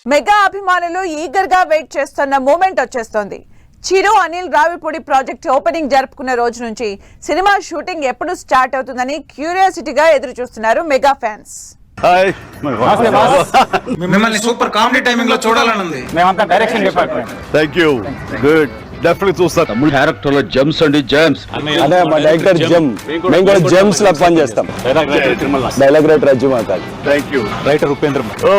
Mega అభిమానులు eager గా wait చేస్తున్న మూమెంట్ వచ్చేస్తోంది. చిరు అనిల్ రావిపూడి ప్రాజెక్ట్ ఓపెనింగ్ జరుపుకున్న రోజు నుంచి సినిమా షూటింగ్ ఎప్పుడు స్టార్ట్ అవుతుందని క్యూరియాసిటీగా ఎదురు చూస్తున్నారు మెగా ఫ్యాన్స్. మిమ్మల్ని సూపర్ కామెడీ టైమింగ్ లో చూడాలని ఉంది. మేమంతా direction department. Thank you. Good. Definitely చూస్తా. తమిళ క్యారెక్టర్ లో జెమ్స్ అండి జెమ్స్. అదే మా డైరెక్టర్ జెమ్. మేము కూడా జెమ్స్ లా పని చేస్తాం. డైలాగ్ రైటర్ రాజు మాతాజ్. థాంక్యూ. రైటర్ ఉపేంద్ర. ఓ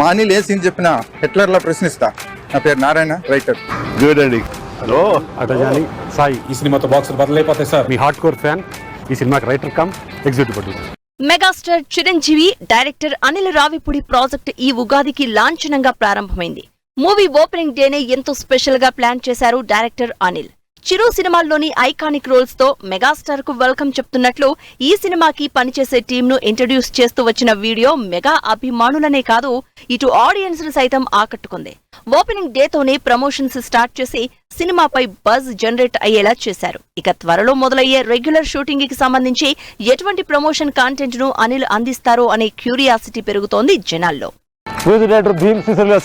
మా అనిల్ ఏ సీన్ చెప్పినా హిట్లర్ లా ప్రశ్నిస్తా. నా పేరు నారాయణ, రైటర్. గుడ్ అండి. హలో అటజాని సాయి. ఈ సినిమాతో బాక్సులు బదలైపోతాయి సార్. మీ హార్డ్ కోర్ ఫ్యాన్. ఈ సినిమాకి writer cum executive producer. Megastar Chiranjeevi director Anil Ravipudi project ఈ ఉగాదికి లాంఛనంగా ప్రారంభమైంది. మూవీ ఓపెనింగ్ డేనే ఎంతో స్పెషల్ గా ప్లాన్ చేశారు డైరెక్టర్ అనిల్. చిరు సినిమాల్లోని ఐకానిక్ రోల్స్ తో మెగాస్టార్ కు వెల్కమ్ చెప్తున్నట్లు ఈ సినిమాకి పనిచేసే టీమ్ ను ఇంట్రడ్యూస్ చేస్తూ వచ్చిన వీడియో మెగా అభిమానులనే కాదు, ఇటు ఆడియన్స్ ను సైతం ఆకట్టుకుంది. ఓపెనింగ్ డేతోనే ప్రమోషన్స్ స్టార్ట్ చేసి సినిమాపై బజ్ జనరేట్ అయ్యేలా చేశారు. ఇక త్వరలో మొదలయ్యే రెగ్యులర్ షూటింగ్ కి సంబంధించి ఎటువంటి ప్రమోషన్ కంటెంట్ ను అనిల్ అందిస్తారో అనే క్యూరియాసిటీ పెరుగుతోంది జనాల్లో.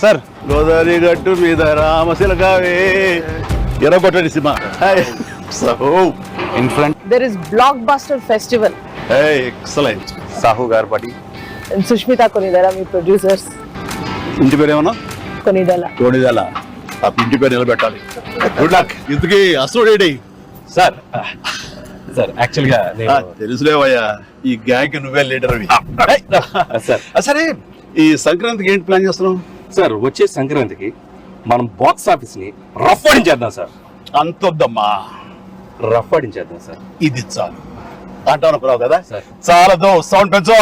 సార్ గోదావరి గట్టు మీద రామశిలకావే ఎర్రగొట్టడి సినిమా. In front There is Blockbuster Festival. Excellent. Sahu garu పడి సుష్మిత కొనిదల మీ ప్రొడ్యూసర్స్. ఇంటి పేరు ఏమన్నా? కొనిదల. తోడిదల. ఆ ఇంటి పేరు నిలబెట్టాలి. Good luck. ఇంతకీ అసోడేడి సార్ సార్ యాక్చువల్ గా తెలుసులేవయ్యా, ఈ గ్యాంగ్ నువ్వే లీడర్ అవి. సార్ సరే, ఈ సంక్రాంతికి ఏంటి ప్లాన్ చేస్తున్నావు? సార్ వచ్చే సంక్రాంతికి మనం బాక్స్ ఆఫీస్ ని రఫ్ ఆడించేద్దాం సార్. అంతొద్దమ్మా, రఫ్ ఆడించేద్దాం సార్. ఇది చాలు అంటావు అనుకున్నావు కదా. సార్. చాలదు, సౌండ్ పెంచు.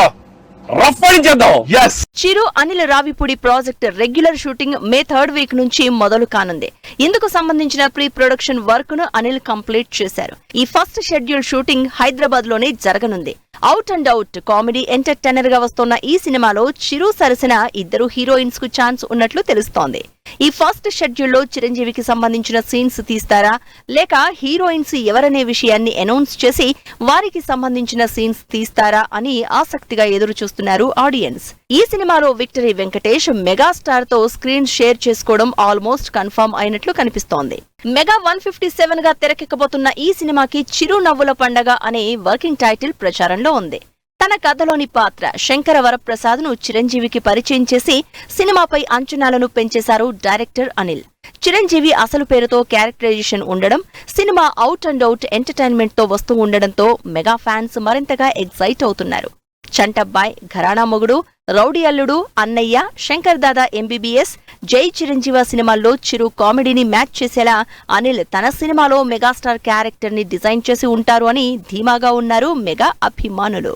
రఫ్ ఆడించేద్దాం. Yes. Chiru Anil Ravipudi project regular shooting May 3rd week నుంచి మొదలు కానుంది. ఇందుకు సంబంధించిన ప్రీ ప్రొడక్షన్ వర్క్ ను అనిల్ కంప్లీట్ చేశారు. ఈ ఫస్ట్ షెడ్యూల్ షూటింగ్ హైదరాబాద్ లోనే జరగనుంది. Out and out comedy entertainer గా వస్తున్న ఈ సినిమాలో చిరు సరసన 2 హీరోయిన్స్ కు ఛాన్స్ ఉన్నట్లు తెలుస్తోంది. ఈ ఫస్ట్ షెడ్యూల్లో చిరంజీవికి సంబంధించిన సీన్స్ తీస్తారా, లేక హీరోయిన్స్ ఎవరనే విషయాన్ని అనౌన్స్ చేసి వారికి సంబంధించిన సీన్స్ తీస్తారా అని ఆసక్తిగా ఎదురు చూస్తున్నారు ఆడియన్స్. ఈ సినిమాలో విక్టరీ వెంకటేష్ మెగాస్టార్ తో స్క్రీన్ షేర్ చేసుకోవడం ఆల్మోస్ట్ కన్ఫర్మ్ అయినట్లు కనిపిస్తోంది. మెగా 157 గా తెరకెక్కబోతున్న ఈ సినిమాకి చిరు నవ్వుల పండగ అనే వర్కింగ్ టైటిల్ ప్రచారంలో ఉంది. తన కథలోని పాత్ర శంకర వరప్రసాద్ ను చిరంజీవికి పరిచయం చేసి సినిమాపై అంచనాలను పెంచేశారు డైరెక్టర్ అనిల్. చిరంజీవి అసలు పేరుతో క్యారెక్టరైజేషన్ ఉండడం, cinema out and out entertainment తో వస్తూ ఉండడంతో మెగా ఫ్యాన్స్ మరింతగా ఎగ్జైట్ అవుతున్నారు. చంటబ్బాయ్, ఘరానా మొగుడు, రౌడీ అల్లుడు, అన్నయ్య, శంకర్ దాదా ఎంబీబీఎస్, జై చిరంజీవ సినిమాల్లో చిరు కామెడీని మ్యాచ్ చేసేలా అనిల్ తన సినిమాలో మెగాస్టార్ క్యారెక్టర్ ని డిజైన్ చేసి ఉంటారు అని ధీమాగా ఉన్నారు మెగా అభిమానులు.